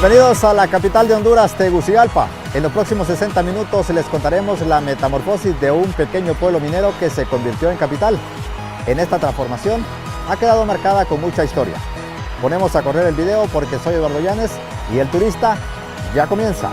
Bienvenidos a la capital de Honduras, Tegucigalpa. En los próximos 60 minutos les contaremos la metamorfosis de un pequeño pueblo minero que se convirtió en capital. En esta transformación ha quedado marcada con mucha historia. Ponemos a correr el video porque soy Eduardo Llanes y el turista ya comienza.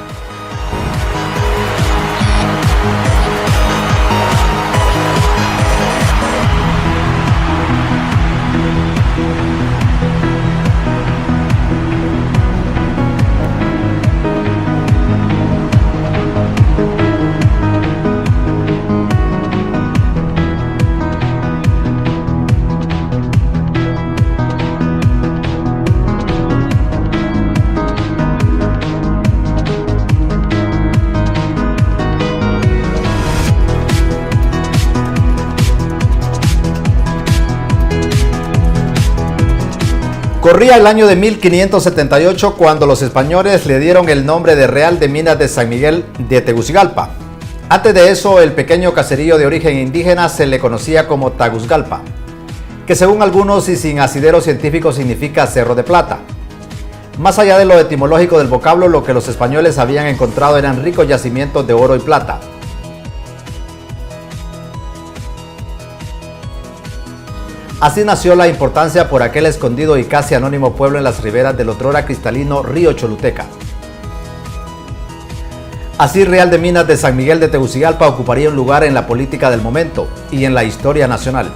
Corría el año de 1578 cuando los españoles le dieron el nombre de Real de Minas de San Miguel de Tegucigalpa. Antes de eso, el pequeño caserío de origen indígena se le conocía como Taguzgalpa, que según algunos y sin asidero científico significa Cerro de Plata. Más allá de lo etimológico del vocablo, lo que los españoles habían encontrado eran ricos yacimientos de oro y plata. Así nació la importancia por aquel escondido y casi anónimo pueblo en las riberas del otrora cristalino río Choluteca. Así Real de Minas de San Miguel de Tegucigalpa ocuparía un lugar en la política del momento y en la historia nacional.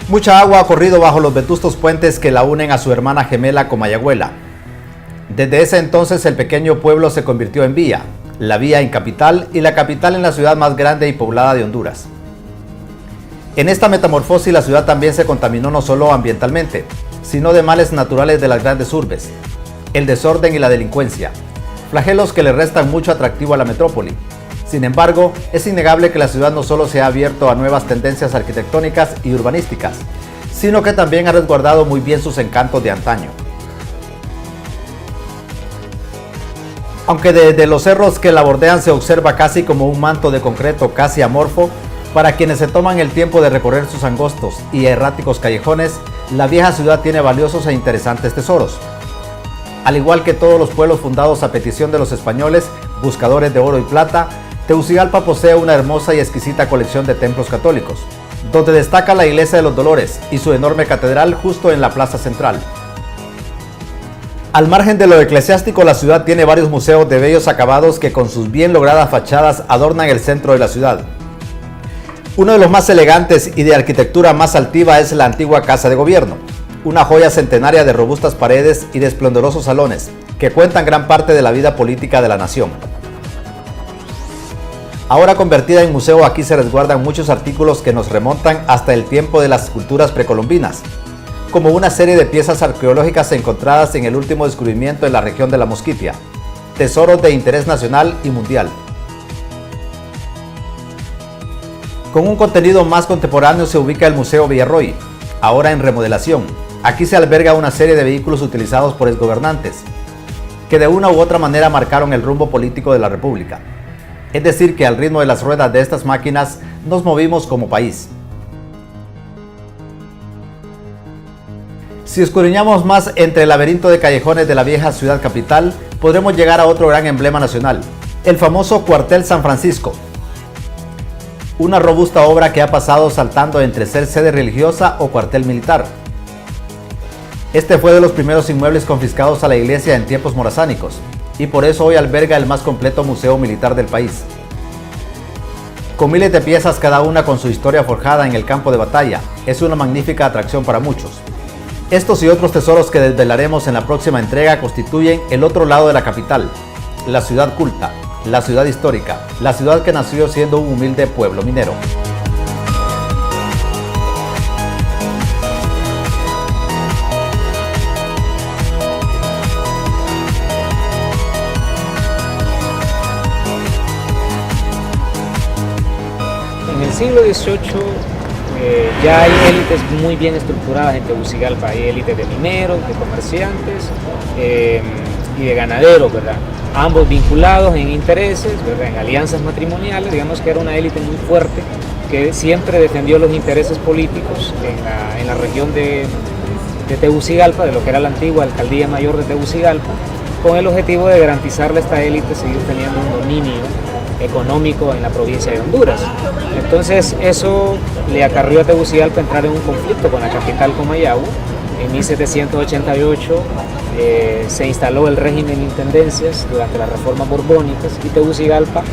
Mucha agua ha corrido bajo los vetustos puentes que la unen a su hermana gemela Comayagüela. Desde ese entonces el pequeño pueblo se convirtió en vía, la vía en capital y la capital en la ciudad más grande y poblada de Honduras. En esta metamorfosis la ciudad también se contaminó no solo ambientalmente, sino de males naturales de las grandes urbes, el desorden y la delincuencia, flagelos que le restan mucho atractivo a la metrópoli. Sin embargo, es innegable que la ciudad no solo se ha abierto a nuevas tendencias arquitectónicas y urbanísticas, sino que también ha resguardado muy bien sus encantos de antaño. Aunque desde los cerros que la bordean se observa casi como un manto de concreto casi amorfo, para quienes se toman el tiempo de recorrer sus angostos y erráticos callejones, la vieja ciudad tiene valiosos e interesantes tesoros. Al igual que todos los pueblos fundados a petición de los españoles, buscadores de oro y plata, Tegucigalpa posee una hermosa y exquisita colección de templos católicos, donde destaca la Iglesia de los Dolores y su enorme catedral justo en la plaza central. Al margen de lo eclesiástico, la ciudad tiene varios museos de bellos acabados que con sus bien logradas fachadas adornan el centro de la ciudad. Uno de los más elegantes y de arquitectura más altiva es la antigua Casa de Gobierno, una joya centenaria de robustas paredes y de esplendorosos salones, que cuentan gran parte de la vida política de la nación. Ahora convertida en museo, aquí se resguardan muchos artículos que nos remontan hasta el tiempo de las culturas precolombinas, como una serie de piezas arqueológicas encontradas en el último descubrimiento en la región de la Mosquitia, tesoros de interés nacional y mundial. Con un contenido más contemporáneo se ubica el Museo Villarroy, ahora en remodelación. Aquí se alberga una serie de vehículos utilizados por exgobernantes, que de una u otra manera marcaron el rumbo político de la República. Es decir, que al ritmo de las ruedas de estas máquinas nos movimos como país. Si escudriñamos más entre el laberinto de callejones de la vieja ciudad capital, podremos llegar a otro gran emblema nacional, el famoso Cuartel San Francisco. Una robusta obra que ha pasado saltando entre ser sede religiosa o cuartel militar. Este fue de los primeros inmuebles confiscados a la iglesia en tiempos morazánicos, y por eso hoy alberga el más completo museo militar del país. Con miles de piezas, cada una con su historia forjada en el campo de batalla, es una magnífica atracción para muchos. Estos y otros tesoros que desvelaremos en la próxima entrega constituyen el otro lado de la capital, la ciudad culta, la ciudad histórica, la ciudad que nació siendo un humilde pueblo minero. En el siglo XVIII ya hay élites muy bien estructuradas en Tegucigalpa. Hay élites de mineros, de comerciantes y de ganaderos, ¿verdad? Ambos vinculados en intereses, ¿verdad? En alianzas matrimoniales. Digamos que era una élite muy fuerte que siempre defendió los intereses políticos en la región de Tegucigalpa, de lo que era la antigua Alcaldía Mayor de Tegucigalpa, con el objetivo de garantizarle a esta élite seguir teniendo un dominio económico en la provincia de Honduras. Entonces eso le acarrió a Tegucigalpa entrar en un conflicto con la capital Comayagua. En 1788 se instaló el régimen de intendencias durante las reformas borbónicas y Tegucigalpa,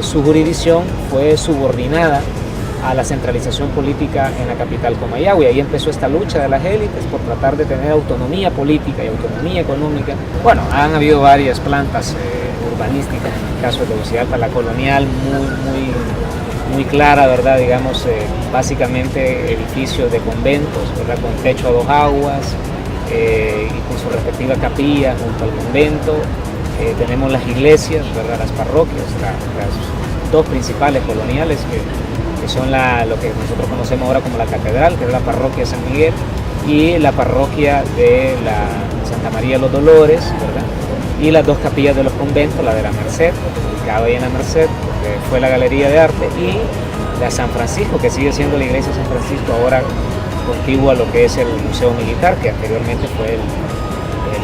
su jurisdicción fue subordinada a la centralización política en la capital Comayagua, y ahí empezó esta lucha de las élites por tratar de tener autonomía política y autonomía económica. Bueno, han habido varias plantas urbanísticas, en el caso de Tegucigalpa, la colonial muy clara, ¿verdad? Digamos, básicamente edificios de conventos, ¿verdad? Con techo a dos aguas y con su respectiva capilla junto al convento. Tenemos las iglesias, ¿verdad? Las parroquias, las dos principales coloniales que son lo que nosotros conocemos ahora como la catedral, que es la parroquia de San Miguel, y la parroquia de la Santa María de los Dolores, ¿verdad? Y las dos capillas de los conventos, la de la Merced, ubicada ahí en la Merced, que fue la Galería de Arte, y la San Francisco, que sigue siendo la iglesia de San Francisco, ahora contigua a lo que es el Museo Militar, que anteriormente fue el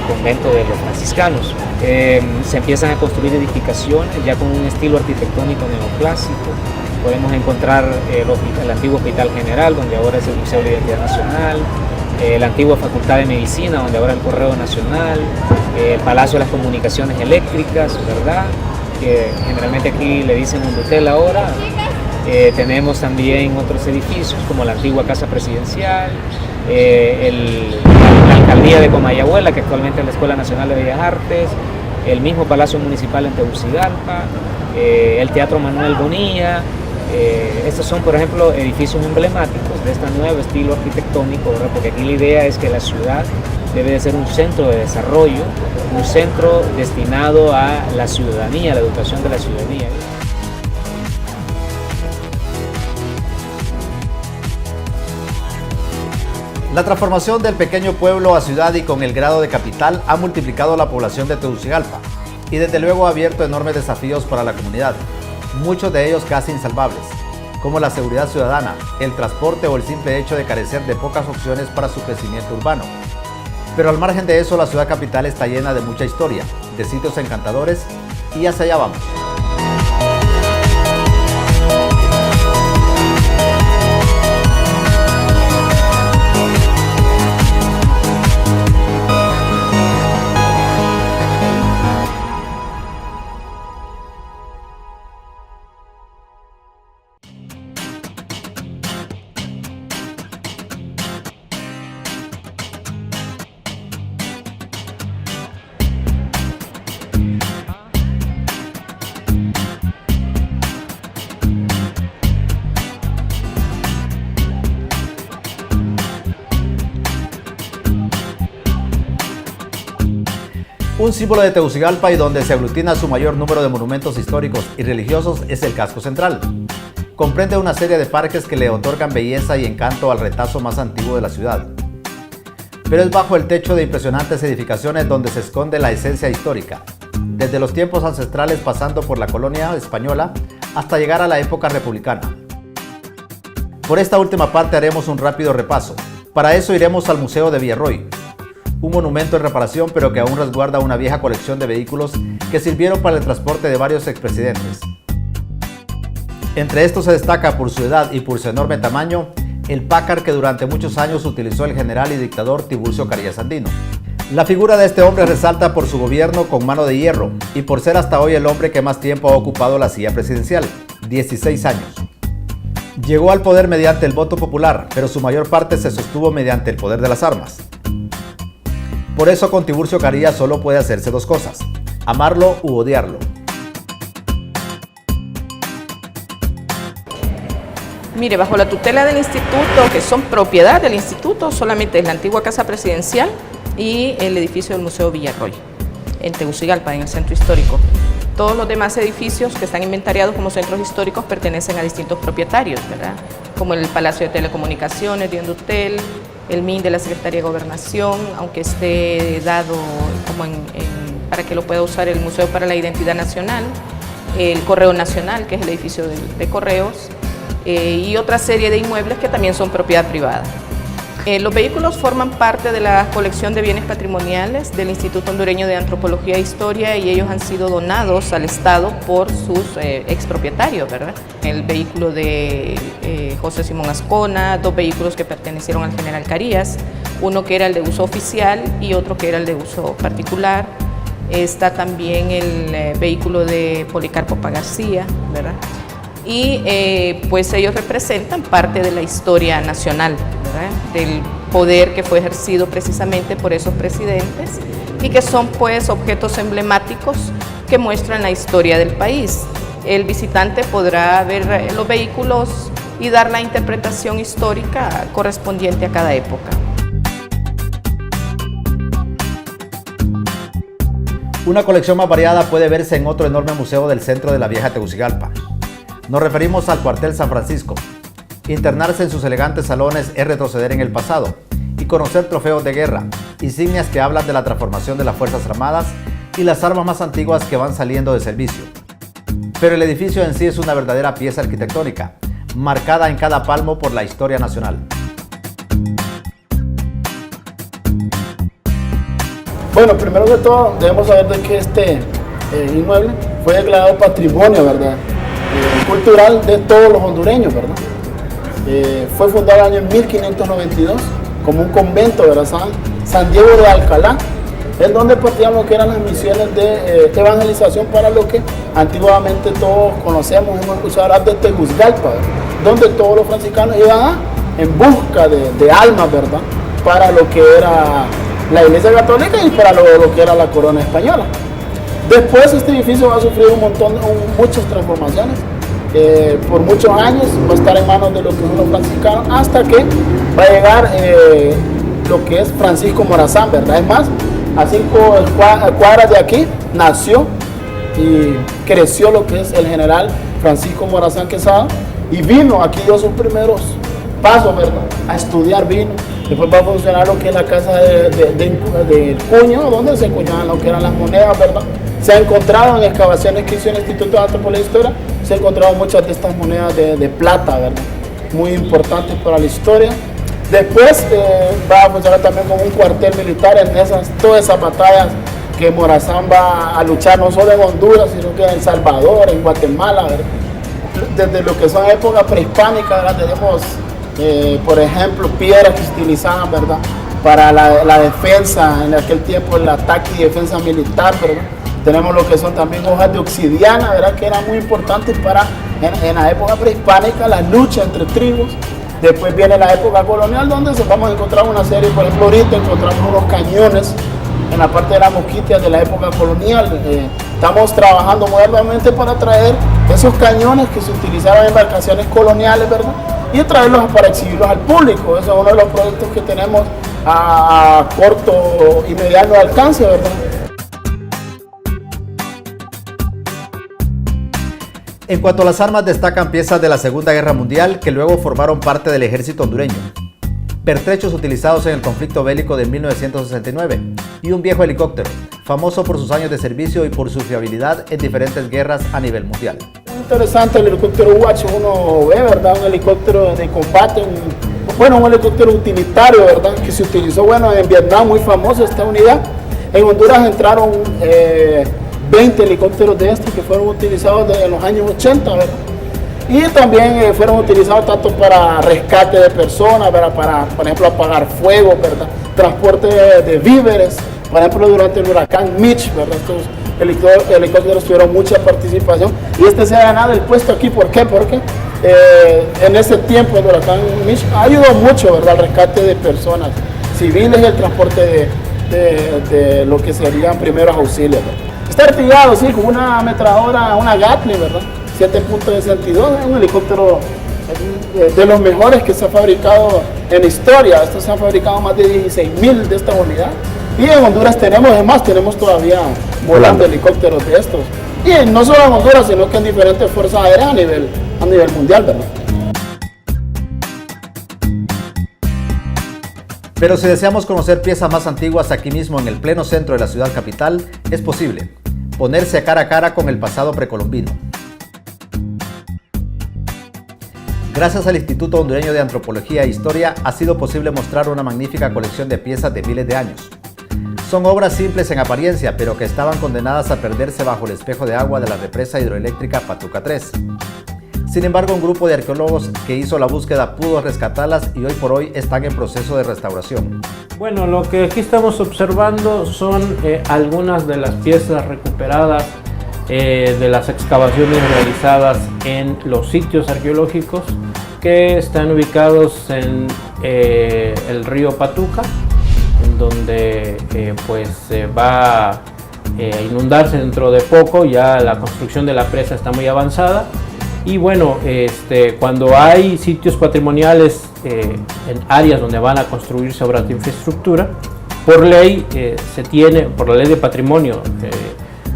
convento de los franciscanos. Se empiezan a construir edificaciones ya con un estilo arquitectónico neoclásico. Podemos encontrar el antiguo Hospital General, donde ahora es el Museo de Identidad Nacional, la antigua Facultad de Medicina, donde ahora es el Correo Nacional, el Palacio de las Comunicaciones Eléctricas, ¿verdad? Que generalmente aquí le dicen Undutel ahora. Tenemos también otros edificios como la antigua Casa Presidencial, la Alcaldía de Comayagüela, que actualmente es la Escuela Nacional de Bellas Artes, el mismo Palacio Municipal en Tegucigalpa, el Teatro Manuel Bonilla. Estos son, por ejemplo, edificios emblemáticos de este nuevo estilo arquitectónico, ¿verdad? Porque aquí la idea es que la ciudad debe de ser un centro de desarrollo, un centro destinado a la ciudadanía, a la educación de la ciudadanía. La transformación del pequeño pueblo a ciudad y con el grado de capital ha multiplicado la población de Tegucigalpa y desde luego ha abierto enormes desafíos para la comunidad, muchos de ellos casi insalvables, como la seguridad ciudadana, el transporte o el simple hecho de carecer de pocas opciones para su crecimiento urbano. Pero al margen de eso, la ciudad capital está llena de mucha historia, de sitios encantadores y hacia allá vamos. Un símbolo de Tegucigalpa y donde se aglutina su mayor número de monumentos históricos y religiosos es el casco central. Comprende una serie de parques que le otorgan belleza y encanto al retazo más antiguo de la ciudad. Pero es bajo el techo de impresionantes edificaciones donde se esconde la esencia histórica, desde los tiempos ancestrales pasando por la colonia española hasta llegar a la época republicana. Por esta última parte haremos un rápido repaso. Para eso iremos al Museo de Villarroy, un monumento en reparación pero que aún resguarda una vieja colección de vehículos que sirvieron para el transporte de varios expresidentes. Entre estos se destaca por su edad y por su enorme tamaño el Packard que durante muchos años utilizó el general y dictador Tiburcio Carías Andino. La figura de este hombre resalta por su gobierno con mano de hierro y por ser hasta hoy el hombre que más tiempo ha ocupado la silla presidencial, 16 años. Llegó al poder mediante el voto popular, pero su mayor parte se sostuvo mediante el poder de las armas. Por eso con Tiburcio Carías solo puede hacerse dos cosas, amarlo u odiarlo. Mire, bajo la tutela del instituto, que son propiedad del instituto, solamente es la antigua Casa Presidencial y el edificio del Museo Villarroy, en Tegucigalpa, en el centro histórico. Todos los demás edificios que están inventariados como centros históricos pertenecen a distintos propietarios, ¿verdad? Como el Palacio de Telecomunicaciones de Undutel, el MIN de la Secretaría de Gobernación, aunque esté dado como para que lo pueda usar el Museo para la Identidad Nacional, el Correo Nacional, que es el edificio de Correos, y otra serie de inmuebles que también son propiedad privada. Los vehículos forman parte de la colección de bienes patrimoniales del Instituto Hondureño de Antropología e Historia y ellos han sido donados al Estado por sus expropietarios, ¿verdad? El vehículo de José Simón Ascona, 2 vehículos que pertenecieron al general Carías, uno que era el de uso oficial y otro que era el de uso particular. Está también el vehículo de Policarpo Paz García, ¿verdad? Y pues ellos representan parte de la historia nacional, ¿verdad? Del poder que fue ejercido precisamente por esos presidentes y que son pues objetos emblemáticos que muestran la historia del país. El visitante podrá ver los vehículos y dar la interpretación histórica correspondiente a cada época. Una colección más variada puede verse en otro enorme museo del centro de la vieja Tegucigalpa. Nos referimos al cuartel San Francisco. Internarse en sus elegantes salones es retroceder en el pasado y conocer trofeos de guerra, insignias que hablan de la transformación de las Fuerzas Armadas y las armas más antiguas que van saliendo de servicio. Pero el edificio en sí es una verdadera pieza arquitectónica, marcada en cada palmo por la historia nacional. Bueno, primero que todo debemos saber de que este inmueble fue declarado patrimonio, ¿verdad? Cultural de todos los hondureños, ¿verdad? Fue fundado en el año 1592 como un convento, ¿verdad? San Diego de Alcalá, en donde partían lo que eran las misiones de evangelización para lo que antiguamente todos conocemos, hemos escuchado hablar de Tegucigalpa, ¿verdad? Donde todos los franciscanos iban en busca de almas, ¿verdad? Para lo que era la Iglesia Católica y para lo que era la corona española. Después este edificio va a sufrir muchas transformaciones. Por muchos años va a estar en manos de los que son los franciscanos hasta que va a llegar lo que es Francisco Morazán, ¿verdad? Es más, a 5 cuadras de aquí nació y creció lo que es el general Francisco Morazán Quesada y vino, aquí dio sus primeros pasos, ¿verdad? A estudiar vino. Después va a funcionar lo que es la casa del cuño, donde se encuñaban lo que eran las monedas, ¿verdad? Se ha encontrado en excavaciones que hizo el Instituto de Antropología e Historia, se han encontrado muchas de estas monedas de plata, ¿verdad? Muy importantes para la historia. Después va a funcionar también como un cuartel militar en todas esas batallas que Morazán va a luchar no solo en Honduras, sino que en El Salvador, en Guatemala, ¿verdad? Desde lo que son épocas prehispánicas, ¿verdad? Tenemos, por ejemplo, piedras que se utilizaban, ¿verdad? Para la defensa, en aquel tiempo el ataque y defensa militar, ¿verdad? Tenemos lo que son también hojas de obsidiana, ¿verdad? Que eran muy importantes para, en la época prehispánica, la lucha entre tribus. Después viene la época colonial, donde vamos a encontrar una serie, por ejemplo, ahorita encontramos unos cañones en la parte de la Mosquitia de la época colonial. Estamos trabajando modernamente para traer esos cañones que se utilizaban en embarcaciones coloniales, ¿verdad? Y traerlos para exhibirlos al público. Eso es uno de los proyectos que tenemos a corto y mediano alcance, ¿verdad? En cuanto a las armas, destacan piezas de la Segunda Guerra Mundial que luego formaron parte del ejército hondureño, pertrechos utilizados en el conflicto bélico de 1969 y un viejo helicóptero, famoso por sus años de servicio y por su fiabilidad en diferentes guerras a nivel mundial. Muy interesante el helicóptero UH-1B, ¿verdad? Un helicóptero de combate, un helicóptero utilitario, ¿verdad? Que se utilizó, en Vietnam, muy famoso esta unidad. En Honduras entraron 20 helicópteros de estos que fueron utilizados desde los años 80, ¿verdad? Y también fueron utilizados tanto para rescate de personas, ¿verdad? Para, por ejemplo, apagar fuego, ¿verdad? Transporte de víveres, por ejemplo, durante el huracán Mitch, ¿verdad? Estos helicópteros tuvieron mucha participación y este se ha ganado el puesto aquí. ¿Por qué? Porque en ese tiempo el huracán Mitch ayudó mucho, ¿verdad? Al rescate de personas civiles y el transporte de lo que serían primeros auxilios, ¿verdad? Está artillado, sí, con una ametralladora, una Gatling, ¿verdad? 7.62, es un helicóptero de los mejores que se ha fabricado en la historia. Estos se han fabricado más de 16,000 de esta unidad. Y en Honduras tenemos todavía volando helicópteros de estos. Y no solo en Honduras, sino que en diferentes fuerzas aéreas a nivel mundial, ¿verdad? Pero si deseamos conocer piezas más antiguas aquí mismo en el pleno centro de la ciudad capital, es posible ponerse cara a cara con el pasado precolombino. Gracias al Instituto Hondureño de Antropología e Historia ha sido posible mostrar una magnífica colección de piezas de miles de años. Son obras simples en apariencia, pero que estaban condenadas a perderse bajo el espejo de agua de la represa hidroeléctrica Patuca 3. Sin embargo, un grupo de arqueólogos que hizo la búsqueda pudo rescatarlas y hoy por hoy están en proceso de restauración. Bueno, lo que aquí estamos observando son algunas de las piezas recuperadas de las excavaciones realizadas en los sitios arqueológicos que están ubicados en el río Patuca, en donde pues va a inundarse dentro de poco. Ya la construcción de la presa está muy avanzada y bueno, cuando hay sitios patrimoniales en áreas donde van a construirse obras de infraestructura, por ley por la ley de patrimonio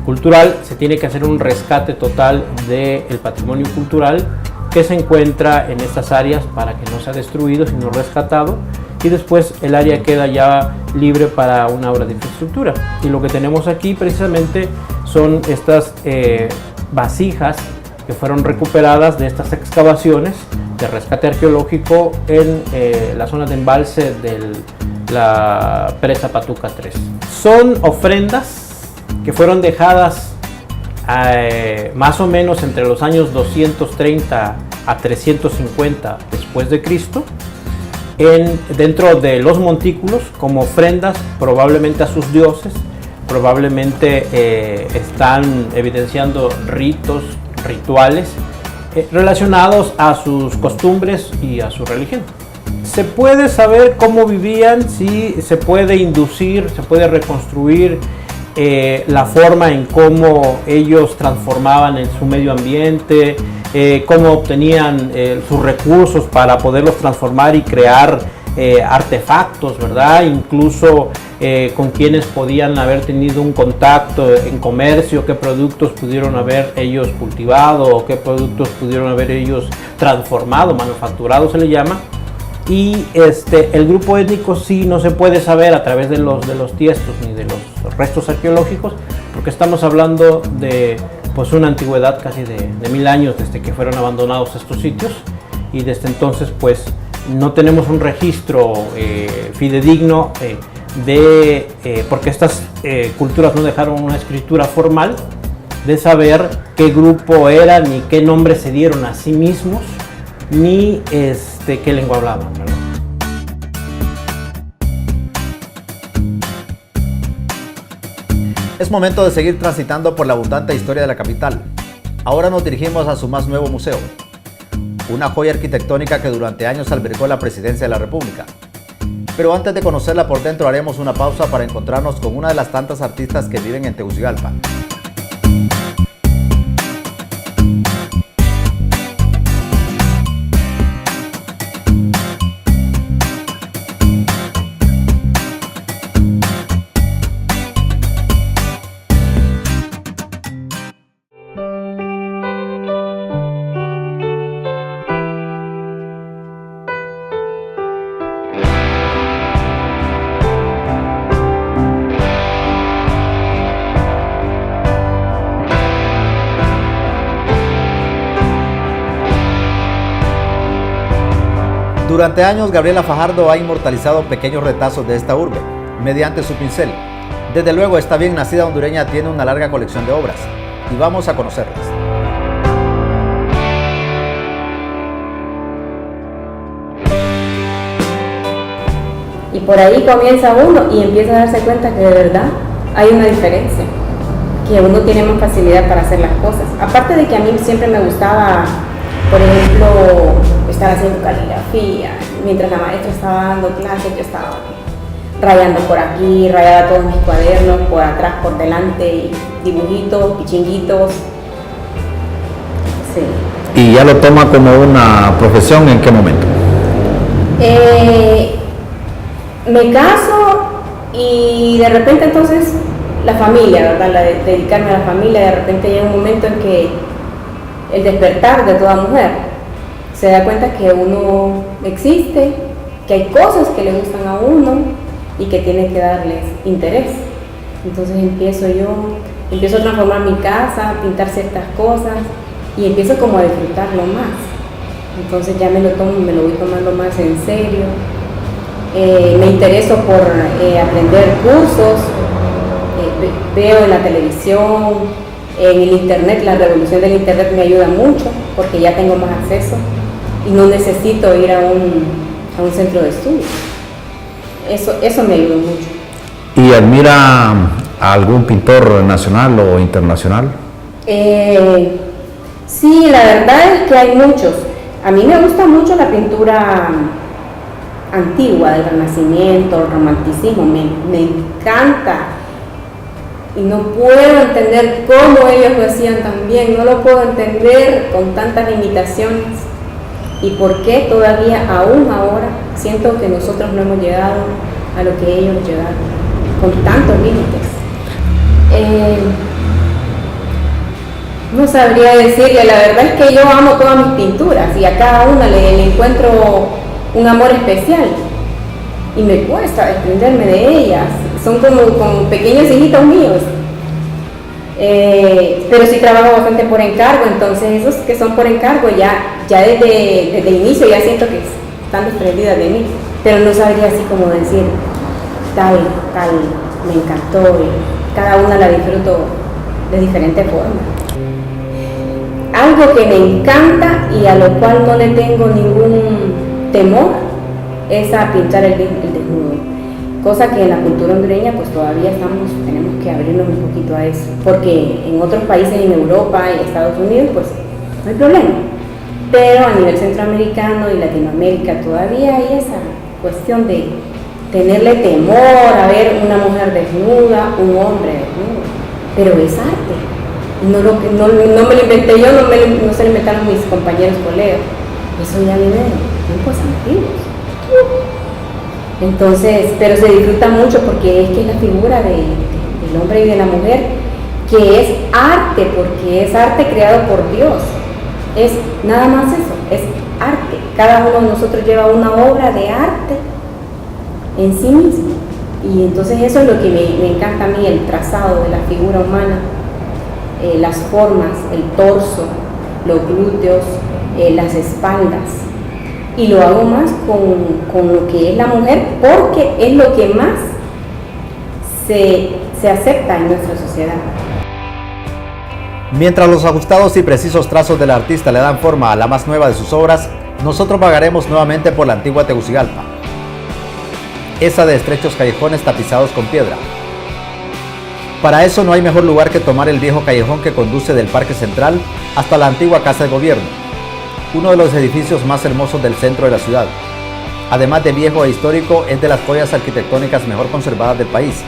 cultural, se tiene que hacer un rescate total del patrimonio cultural que se encuentra en estas áreas para que no sea destruido, sino rescatado, y después el área queda ya libre para una obra de infraestructura. Y lo que tenemos aquí precisamente son estas vasijas que fueron recuperadas de estas excavaciones de rescate arqueológico en la zona de embalse de la presa Patuca 3. Son ofrendas que fueron dejadas más o menos entre los años 230 a 350 después de Cristo dentro de los montículos como ofrendas probablemente a sus dioses. Probablemente están evidenciando rituales relacionados a sus costumbres y a su religión. Se puede saber cómo vivían, sí, se puede inducir, se puede reconstruir la forma en cómo ellos transformaban en su medio ambiente, cómo obtenían sus recursos para poderlos transformar y crear artefactos, ¿verdad? Incluso con quienes podían haber tenido un contacto en comercio, qué productos pudieron haber ellos cultivado o qué productos pudieron haber ellos transformado, manufacturado se le llama. Y el grupo étnico sí no se puede saber a través de los tiestos ni de los restos arqueológicos, porque estamos hablando de pues una antigüedad casi de 1000 años desde que fueron abandonados estos sitios, y desde entonces pues no tenemos un registro fidedigno porque estas culturas no dejaron una escritura formal de saber qué grupo eran ni qué nombre se dieron a sí mismos, ni qué lengua hablaban, ¿verdad? Es momento de seguir transitando por la abundante historia de la capital. Ahora nos dirigimos a su más nuevo museo, una joya arquitectónica que durante años albergó la Presidencia de la República. Pero antes de conocerla por dentro haremos una pausa para encontrarnos con una de las tantas artistas que viven en Tegucigalpa. Durante años, Gabriela Fajardo ha inmortalizado pequeños retazos de esta urbe, mediante su pincel. Desde luego, esta bien nacida hondureña tiene una larga colección de obras, y vamos a conocerlas. Y por ahí comienza uno y empieza a darse cuenta que de verdad hay una diferencia, que uno tiene más facilidad para hacer las cosas. Aparte de que a mí siempre me gustaba, por ejemplo, estar haciendo caligrafía. Mientras la maestra estaba dando clases, yo estaba rayando por aquí, rayaba todos mis cuadernos, por atrás, por delante, y dibujitos, pichinguitos. Sí. ¿Y ya lo toma como una profesión en qué momento? Me caso y de repente entonces la familia, ¿verdad? Dedicarme a la familia, de repente llega un momento en que el despertar de toda mujer se da cuenta que uno existe, que hay cosas que le gustan a uno y que tiene que darles interés. Entonces empiezo a transformar mi casa, a pintar ciertas cosas y empiezo como a disfrutarlo más. entonces ya me lo voy tomando más en serio. Me intereso por aprender cursos, veo en la televisión, en el internet, la revolución del internet me ayuda mucho porque ya tengo más acceso y no necesito ir a un centro de estudio. Eso me ayuda mucho. ¿Y admira a algún pintor nacional o internacional? Sí, la verdad es que hay muchos. A mí me gusta mucho la pintura antigua, del Renacimiento, el Romanticismo, me encanta. Y no puedo entender cómo ellos lo hacían tan bien, no lo puedo entender con tantas limitaciones. Y por qué todavía, aún ahora, siento que nosotros no hemos llegado a lo que ellos llegaron, con tantos límites. No sabría decirle, la verdad es que yo amo todas mis pinturas y a cada una le encuentro un amor especial y me cuesta desprenderme de ellas, son como pequeños hijitos míos, pero sí trabajo bastante por encargo, entonces esos que son por encargo ya desde el inicio ya siento que están desprendidas de mí, pero no sabría así como decir tal, me encantó y cada una la disfruto de diferente forma. Algo que me encanta y a lo cual no le tengo ningún temor es a pintar el desnudo, cosa que en la cultura hondureña pues todavía tenemos que abrirnos un poquito a eso, porque en otros países, en Europa y Estados Unidos pues no hay problema, pero a nivel centroamericano y Latinoamérica todavía hay esa cuestión de tenerle temor a ver una mujer desnuda, un hombre desnudo, pero es arte. No me lo inventé yo, no se lo inventaron mis compañeros colegas. Eso ya viene de tiempos antiguos. Entonces, pero se disfruta mucho porque es que es la figura del hombre y de la mujer, que es arte, porque es arte creado por Dios. Es nada más eso, es arte. Cada uno de nosotros lleva una obra de arte en sí mismo. Y entonces eso es lo que me encanta a mí, el trazado de la figura humana. Las formas, el torso, los glúteos, las espaldas, y lo hago más con lo que es la mujer porque es lo que más se acepta en nuestra sociedad. Mientras los ajustados y precisos trazos del artista le dan forma a la más nueva de sus obras, nosotros vagaremos nuevamente por la antigua Tegucigalpa, esa de estrechos callejones tapizados con piedra. Para eso no hay mejor lugar que tomar el viejo callejón que conduce del Parque Central hasta la antigua Casa de Gobierno, uno de los edificios más hermosos del centro de la ciudad. Además de viejo e histórico, es de las joyas arquitectónicas mejor conservadas del país,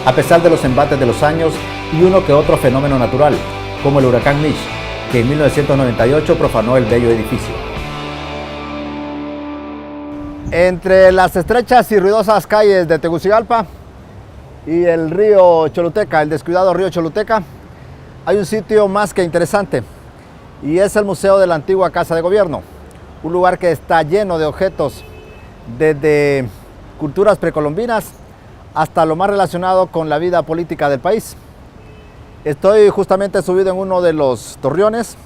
a pesar de los embates de los años y uno que otro fenómeno natural, como el huracán Mitch, que en 1998 profanó el bello edificio. Entre las estrechas y ruidosas calles de Tegucigalpa y el río Choluteca, el descuidado río Choluteca, hay un sitio más que interesante y es el Museo de la Antigua Casa de Gobierno, un lugar que está lleno de objetos desde culturas precolombinas hasta lo más relacionado con la vida política del país. Estoy justamente subido en uno de los torreones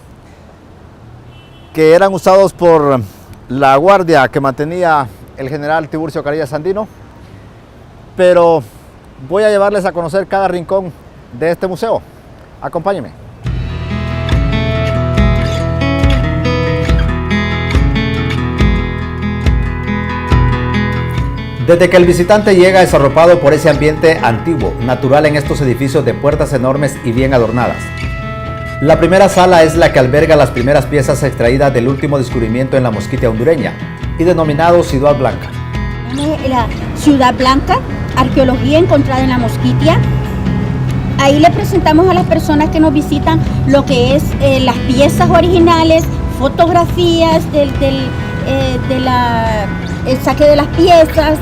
que eran usados por la guardia que mantenía el general Tiburcio Carillas Sandino, pero voy a llevarles a conocer cada rincón de este museo. Acompáñenme. Desde que el visitante llega es arropado por ese ambiente antiguo, natural en estos edificios de puertas enormes y bien adornadas. La primera sala es la que alberga las primeras piezas extraídas del último descubrimiento en la Mosquitia hondureña y denominado Ciudad Blanca. La Ciudad Blanca, arqueología encontrada en la Mosquitia. Ahí le presentamos a las personas que nos visitan lo que es las piezas originales, fotografías del saque de las piezas.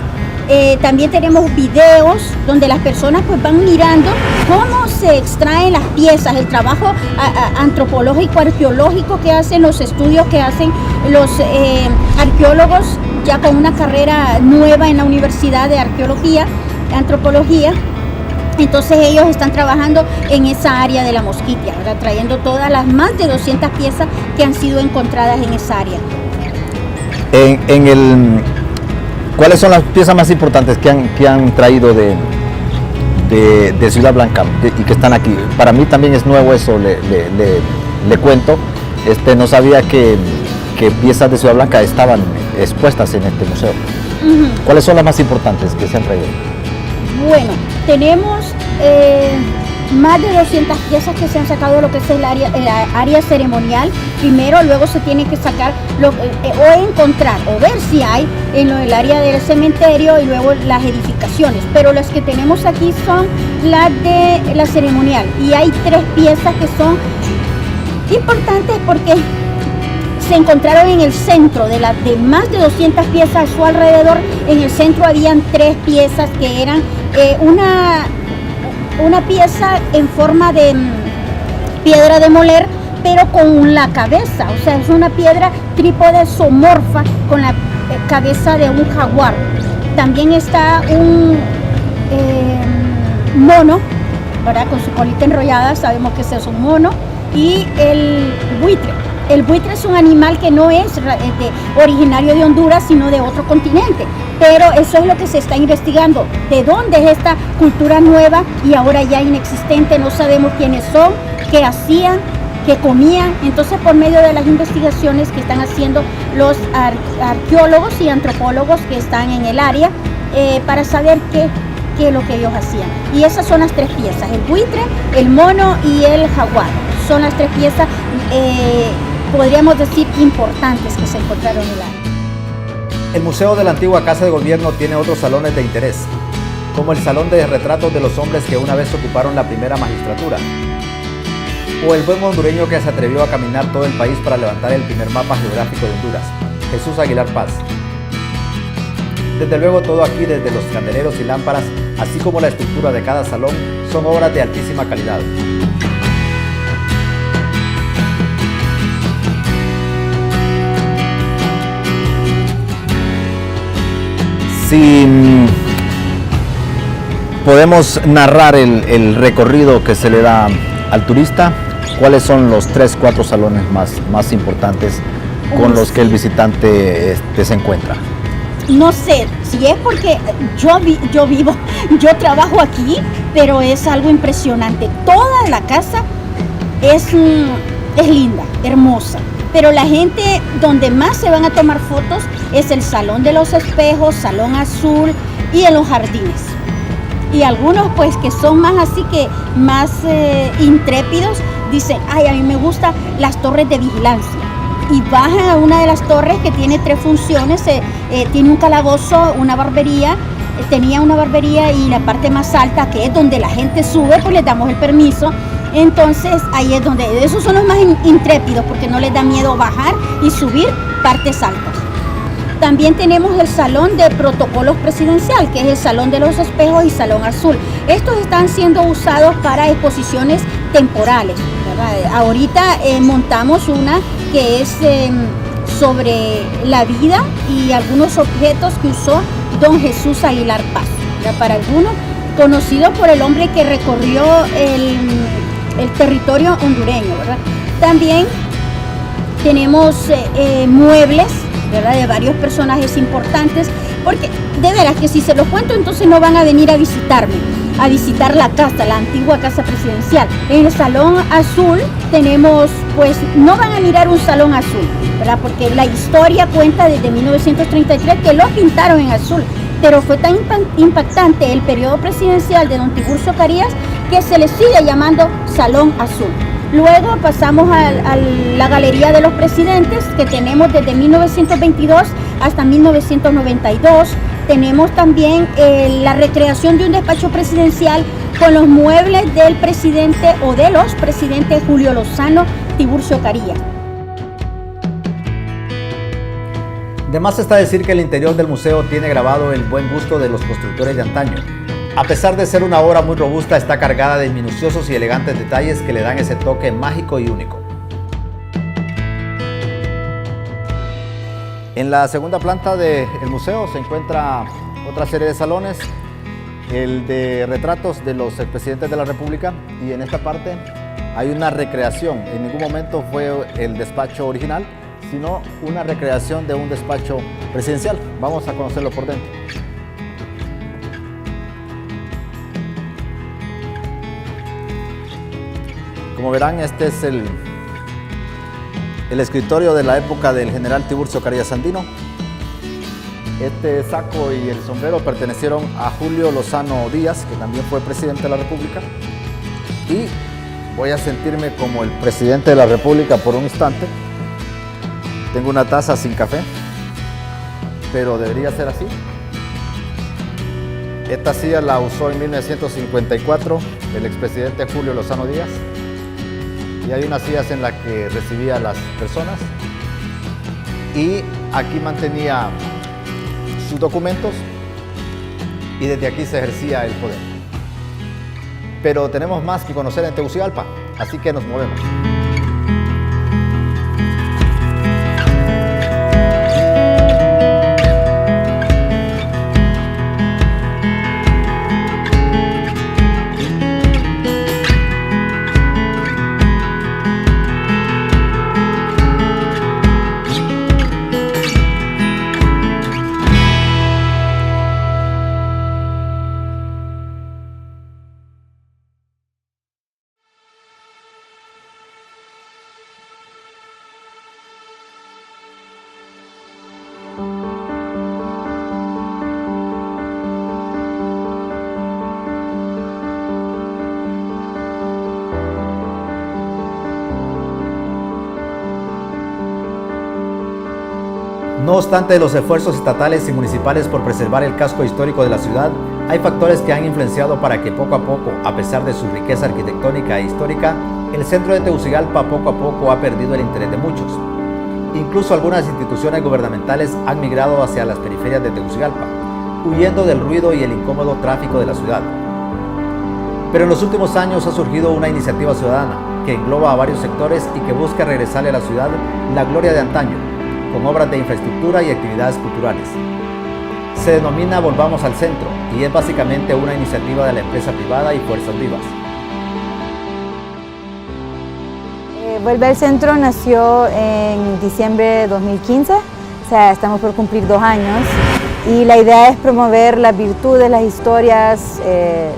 También tenemos videos donde las personas pues van mirando cómo se extraen las piezas, el trabajo antropológico, arqueológico que hacen, los estudios que hacen los arqueólogos ya con una carrera nueva en la Universidad de Arqueología, Antropología. Entonces ellos están trabajando en esa área de la Mosquitia, ¿verdad? Trayendo todas las más de 200 piezas que han sido encontradas en esa área. ¿Cuáles son las piezas más importantes que han traído de Ciudad Blanca y que están aquí? Para mí también es nuevo eso, le cuento. No sabía que piezas de Ciudad Blanca estaban expuestas en este museo. ¿Cuáles son las más importantes que se han traído? Bueno, tenemos más de 200 piezas que se han sacado de lo que es el área ceremonial. Primero, luego se tiene que sacar o encontrar o ver si hay en el área del cementerio y luego las edificaciones. Pero las que tenemos aquí son las de la ceremonial y hay 3 piezas que son importantes porque se encontraron en el centro de más de 200 piezas a su alrededor. En el centro habían 3 piezas que eran una pieza en forma de piedra de moler, pero con la cabeza, o sea, es una piedra trípode zoomorfa con la cabeza de un jaguar. También está un mono, ¿verdad? Con su colita enrollada, sabemos que ese es un mono, y el buitre. El buitre es un animal que no es originario de Honduras, sino de otro continente. Pero eso es lo que se está investigando. ¿De dónde es esta cultura nueva y ahora ya inexistente? No sabemos quiénes son, qué hacían, qué comían. Entonces, por medio de las investigaciones que están haciendo los arqueólogos y antropólogos que están en el área, para saber qué es lo que ellos hacían. Y esas son las 3 piezas, el buitre, el mono y el jaguar. Son las 3 piezas, podríamos decir, importantes que se encontraron en el área. El Museo de la Antigua Casa de Gobierno tiene otros salones de interés, como el Salón de Retratos de los Hombres que una vez ocuparon la primera magistratura, o el buen hondureño que se atrevió a caminar todo el país para levantar el primer mapa geográfico de Honduras, Jesús Aguilar Paz. Desde luego todo aquí, desde los candeleros y lámparas, así como la estructura de cada salón, son obras de altísima calidad. Si podemos narrar el recorrido que se le da al turista, ¿cuáles son los 3-4 salones más importantes con los que el visitante se encuentra? No sé si es porque yo trabajo aquí, pero es algo impresionante. Toda la casa es linda, hermosa. Pero la gente donde más se van a tomar fotos es el Salón de los Espejos, Salón Azul y en los jardines. Y algunos pues que son más así que más intrépidos dicen, ay, a mí me gustan las torres de vigilancia. Y bajan a una de las torres que tiene 3 funciones, tiene un calabozo, una barbería, tenía una barbería y la parte más alta, que es donde la gente sube, pues les damos el permiso. Entonces ahí es donde, esos son los más intrépidos porque no les da miedo bajar y subir partes altas. También tenemos el Salón de Protocolos Presidencial, que es el Salón de los Espejos y Salón Azul. Estos están siendo usados para exposiciones temporales, ¿verdad? Ahorita montamos una que es sobre la vida y algunos objetos que usó don Jesús Aguilar Paz, ¿verdad? Para algunos, conocido por el hombre que recorrió el territorio hondureño, ¿verdad? También tenemos muebles, ¿verdad? De varios personajes importantes, porque de veras que si se los cuento entonces no van a venir a visitarme, a visitar la casa, la antigua casa presidencial. En el Salón Azul tenemos, pues no van a mirar un salón azul, ¿verdad? Porque la historia cuenta desde 1933 que lo pintaron en azul, pero fue tan impactante el periodo presidencial de don Tiburcio Carías que se le sigue llamando Salón Azul. Luego pasamos a la Galería de los Presidentes, que tenemos desde 1922 hasta 1992. Tenemos también la recreación de un despacho presidencial con los muebles del presidente o de los presidentes Julio Lozano, Tiburcio Carías. De más está decir que el interior del museo tiene grabado el buen gusto de los constructores de antaño. A pesar de ser una obra muy robusta, está cargada de minuciosos y elegantes detalles que le dan ese toque mágico y único. En la segunda planta del museo se encuentra otra serie de salones, el de retratos de los expresidentes de la República, y en esta parte hay una recreación. En ningún momento fue el despacho original, sino una recreación de un despacho presidencial. Vamos a conocerlo por dentro. Como verán, este es el escritorio de la época del general Tiburcio Carillas Sandino. Este saco y el sombrero pertenecieron a Julio Lozano Díaz, que también fue presidente de la República. Y voy a sentirme como el presidente de la República por un instante. Tengo una taza sin café, pero debería ser así. Esta silla la usó en 1954 el expresidente Julio Lozano Díaz. Y hay unas sillas en las que recibía a las personas. Y aquí mantenía sus documentos y desde aquí se ejercía el poder. Pero tenemos más que conocer en Tegucigalpa, así que nos movemos. No obstante los esfuerzos estatales y municipales por preservar el casco histórico de la ciudad, hay factores que han influenciado para que poco a poco, a pesar de su riqueza arquitectónica e histórica, el centro de Tegucigalpa poco a poco ha perdido el interés de muchos. Incluso algunas instituciones gubernamentales han migrado hacia las periferias de Tegucigalpa, huyendo del ruido y el incómodo tráfico de la ciudad. Pero en los últimos años ha surgido una iniciativa ciudadana que engloba a varios sectores y que busca regresarle a la ciudad la gloria de antaño, con obras de infraestructura y actividades culturales. Se denomina Volvamos al Centro y es básicamente una iniciativa de la empresa privada y Fuerzas Vivas. Vuelve al Centro nació en diciembre de 2015, o sea, estamos por cumplir 2 años y la idea es promover las virtudes, las historias,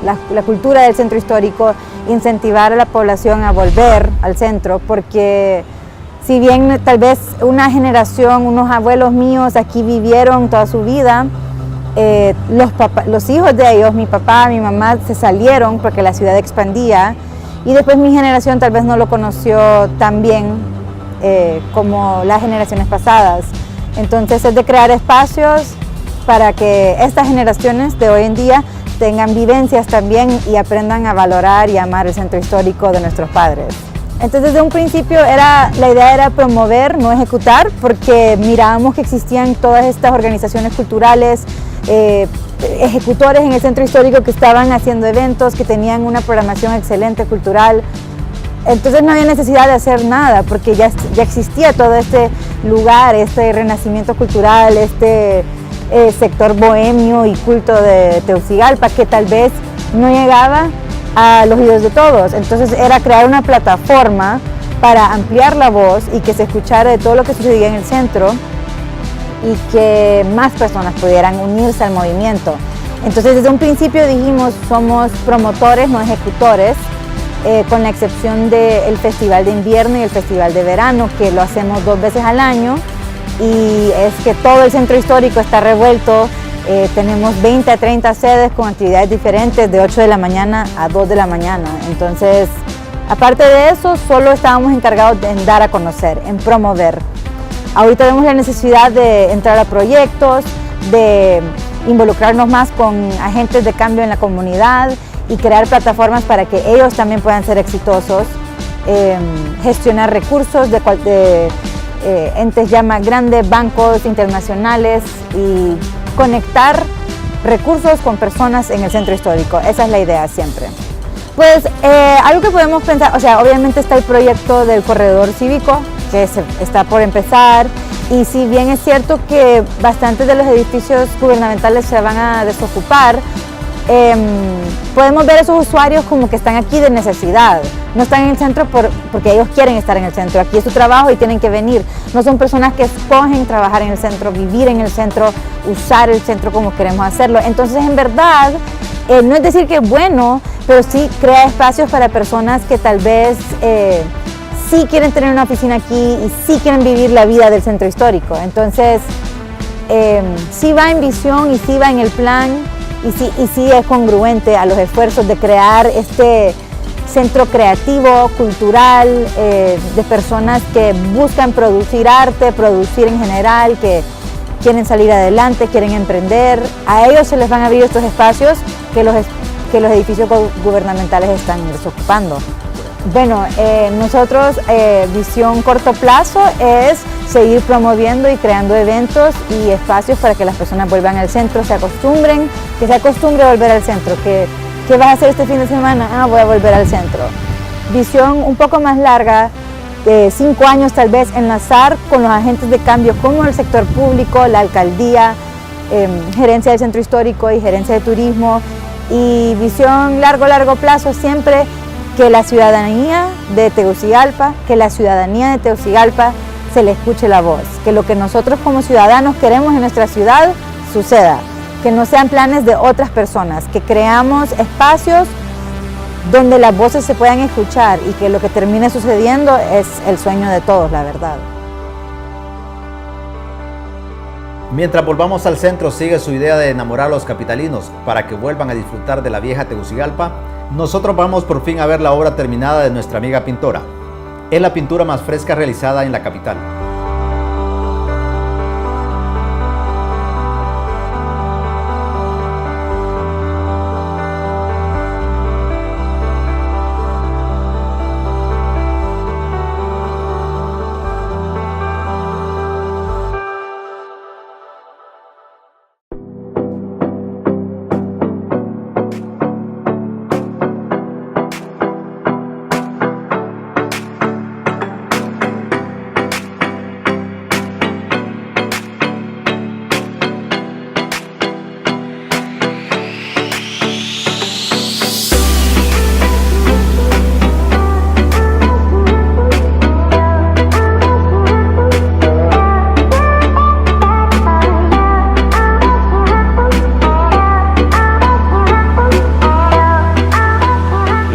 la cultura del centro histórico, incentivar a la población a volver al centro, porque si bien tal vez una generación, unos abuelos míos aquí vivieron toda su vida, los hijos de ellos, mi papá, mi mamá, se salieron porque la ciudad expandía y después mi generación tal vez no lo conoció tan bien como las generaciones pasadas. Entonces es de crear espacios para que estas generaciones de hoy en día tengan vivencias también y aprendan a valorar y amar el centro histórico de nuestros padres. Entonces desde un principio la idea era promover, no ejecutar, porque mirábamos que existían todas estas organizaciones culturales, ejecutores en el centro histórico que estaban haciendo eventos, que tenían una programación excelente cultural. Entonces no había necesidad de hacer nada, porque ya existía todo este lugar, este renacimiento cultural, este sector bohemio y culto de Tegucigalpa, que tal vez no llegaba a los oídos de todos. Entonces era crear una plataforma para ampliar la voz y que se escuchara de todo lo que sucedía en el centro y que más personas pudieran unirse al movimiento. Entonces desde un principio dijimos, somos promotores, no ejecutores, con la excepción del Festival de Invierno y el Festival de Verano, que lo hacemos 2 veces al año, y es que todo el centro histórico está revuelto. Tenemos 20 a 30 sedes con actividades diferentes de 8 de la mañana a 2 de la mañana. Entonces, aparte de eso, solo estábamos encargados en dar a conocer, en promover. Ahorita vemos la necesidad de entrar a proyectos, de involucrarnos más con agentes de cambio en la comunidad y crear plataformas para que ellos también puedan ser exitosos, gestionar recursos de entes ya más grandes, bancos internacionales y conectar recursos con personas en el centro histórico. Esa es la idea siempre. Pues algo que podemos pensar, o sea, obviamente está el proyecto del corredor cívico que está por empezar, y si bien es cierto que bastantes de los edificios gubernamentales se van a desocupar, podemos ver a esos usuarios como que están aquí de necesidad, no están en el centro porque ellos quieren estar en el centro, aquí es su trabajo y tienen que venir, no son personas que escogen trabajar en el centro, vivir en el centro, usar el centro como queremos hacerlo. Entonces, en verdad, no es decir que es bueno, pero sí crea espacios para personas que tal vez sí quieren tener una oficina aquí y sí quieren vivir la vida del centro histórico. Entonces, sí va en visión y sí va en el plan y sí es congruente a los esfuerzos de crear este centro creativo, cultural, de personas que buscan producir arte, producir en general, que quieren salir adelante, quieren emprender. A ellos se les van a abrir estos espacios que los edificios gubernamentales están desocupando. Bueno, nosotros, visión corto plazo es seguir promoviendo y creando eventos y espacios para que las personas vuelvan al centro, que se acostumbre a volver al centro. ¿Qué vas a hacer este fin de semana? Voy a volver al centro. Visión un poco más larga, 5 años tal vez, enlazar con los agentes de cambio como el sector público, la alcaldía, gerencia del centro histórico y gerencia de turismo. Y visión largo plazo siempre que la ciudadanía de Tegucigalpa, se le escuche la voz, que lo que nosotros como ciudadanos queremos en nuestra ciudad suceda, que no sean planes de otras personas, que creamos espacios donde las voces se puedan escuchar y que lo que termine sucediendo es el sueño de todos, la verdad. Mientras volvamos al centro, sigue su idea de enamorar a los capitalinos para que vuelvan a disfrutar de la vieja Tegucigalpa. Nosotros vamos por fin a ver la obra terminada de nuestra amiga pintora. Es la pintura más fresca realizada en la capital.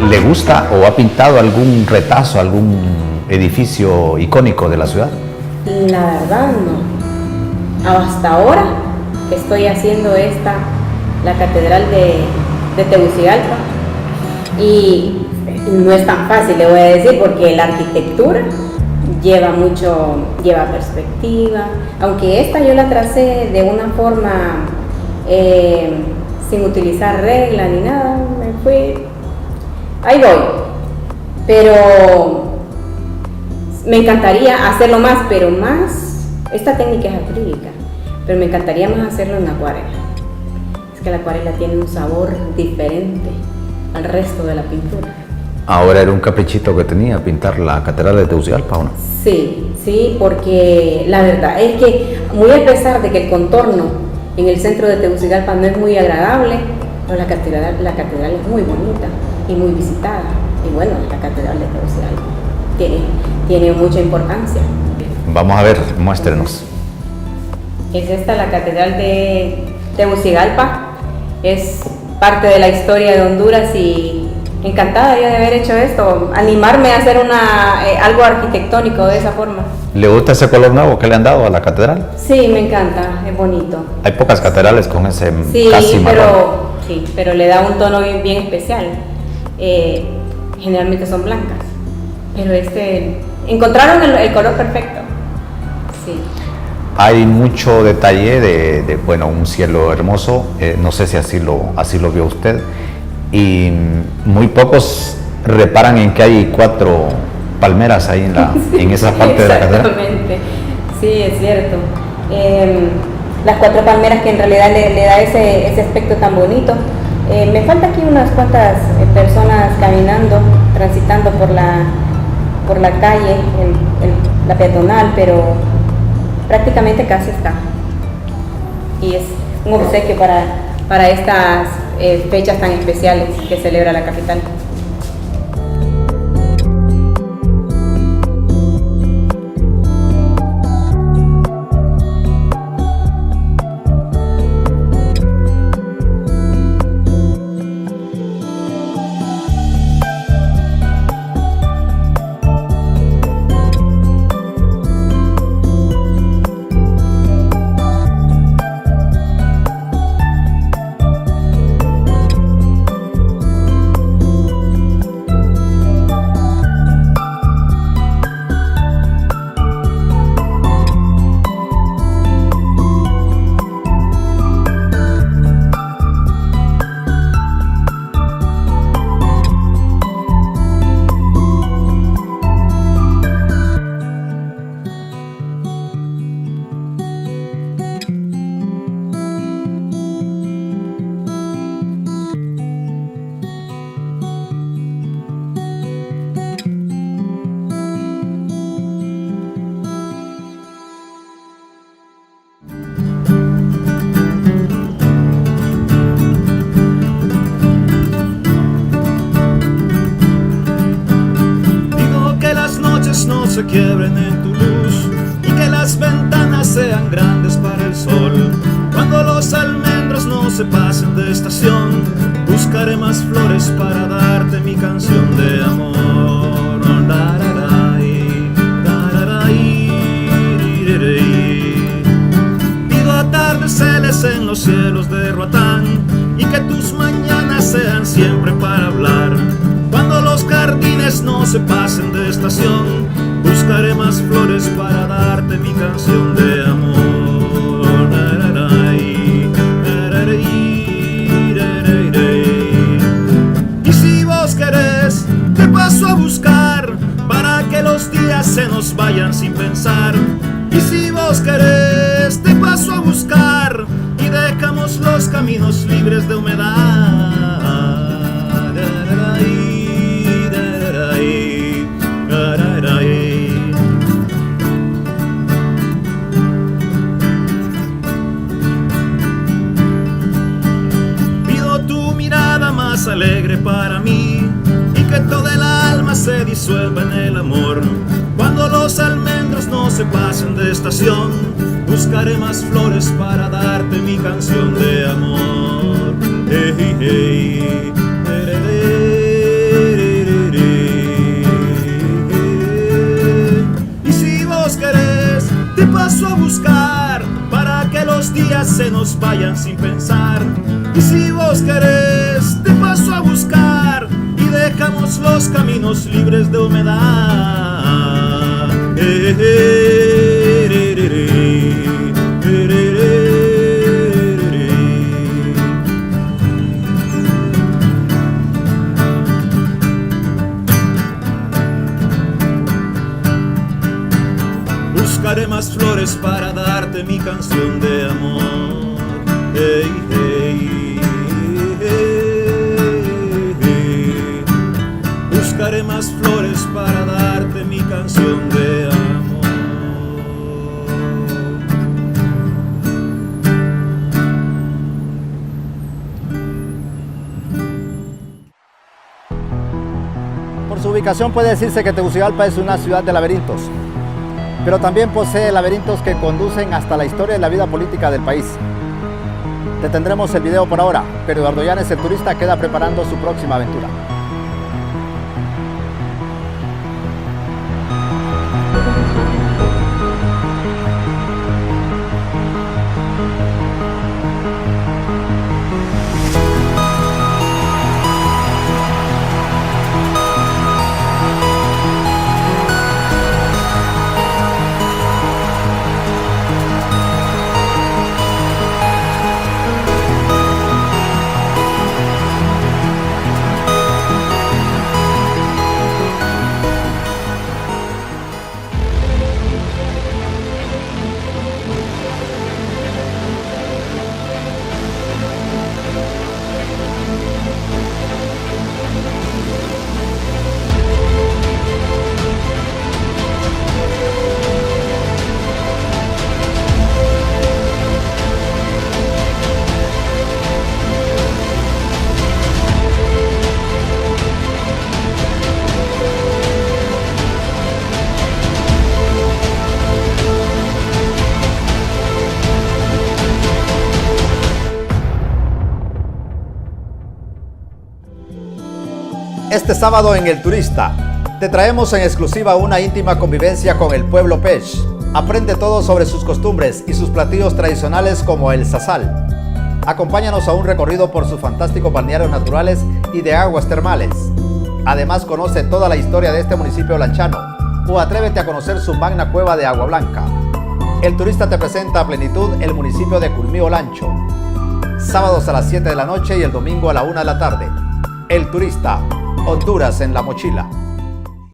¿Le gusta o ha pintado algún retazo, algún edificio icónico de la ciudad? La verdad no. Hasta ahora que estoy haciendo la catedral de Tegucigalpa, y no es tan fácil, le voy a decir, porque la arquitectura lleva perspectiva, aunque esta yo la tracé de una forma sin utilizar regla ni nada, ahí voy, pero me encantaría hacerlo más, esta técnica es acrílica, pero me encantaría más hacerlo en acuarela. Es que la acuarela tiene un sabor diferente al resto de la pintura. Ahora era un caprichito que tenía, pintar la catedral de Tegucigalpa, ¿o no? Sí, porque la verdad es que, muy a pesar de que el contorno en el centro de Tegucigalpa no es muy agradable, pero la catedral es muy bonita y muy visitada. Y bueno, la catedral de Tegucigalpa tiene mucha importancia. Vamos a ver, muéstrenos. Es esta la catedral de Tegucigalpa, es parte de la historia de Honduras y encantada yo de haber hecho esto, animarme a hacer algo arquitectónico de esa forma. ¿Le gusta ese color nuevo que le han dado a la catedral? Sí, me encanta, es bonito. Hay pocas catedrales con ese casi marrón. Sí, pero le da un tono bien especial. Generalmente son blancas, pero encontraron el color perfecto. Sí. Hay mucho detalle de un cielo hermoso, no sé si así lo vio usted, y muy pocos reparan en que hay 4 palmeras ahí en esa parte de la catedral. Exactamente, sí, es cierto. Las 4 palmeras que en realidad le da ese aspecto tan bonito. Me falta aquí unas cuantas personas caminando, transitando por la calle, la peatonal, pero prácticamente casi está. Y es un obsequio para estas fechas tan especiales que celebra la capital. No se quiebren en tu luz y que las ventanas sean grandes para el sol. Cuando los almendros no se pasen de estación, buscaré más flores para darte mi canción de amor. Pido atardeceres en los cielos de Roatán y que tus mañanas sean siempre para hablar. Cuando los jardines no se pasen de estación, buscaré más flores para darte mi canción de amor. Y si vos querés, te paso a buscar para que los días se nos vayan sin pensar. Y si vos querés, te paso a buscar y dejamos los caminos libres de humedad. Pido tu mirada más alegre para mí y que toda el alma se disuelva en el amor. Cuando los almendros no se pasen de estación, buscaré más flores para darte mi canción de amor. Hey, hey, hey. Y si vos querés, te paso a buscar para que los días se nos vayan sin pensar. Y si vos querés, te paso a buscar y dejamos los caminos libres de humedad. Buscaré más flores para darte mi canción de amor. Hey, hey, hey, hey. Buscaré más flores para darte mi canción de amor. Por su ubicación puede decirse que Tegucigalpa es una ciudad de laberintos, pero también posee laberintos que conducen hasta la historia y la vida política del país. Detendremos el video por ahora, pero Eduardo Llanes, el turista, queda preparando su próxima aventura. Este sábado en El Turista, te traemos en exclusiva una íntima convivencia con el pueblo Pech. Aprende todo sobre sus costumbres y sus platillos tradicionales como el sazal. Acompáñanos a un recorrido por sus fantásticos balnearios naturales y de aguas termales. Además, conoce toda la historia de este municipio lanchano o atrévete a conocer su magna cueva de agua blanca. El Turista te presenta a plenitud el municipio de Culmío Lancho. Sábados a las 7 de la noche y el domingo a la 1 de la tarde. El Turista, Honduras en la mochila.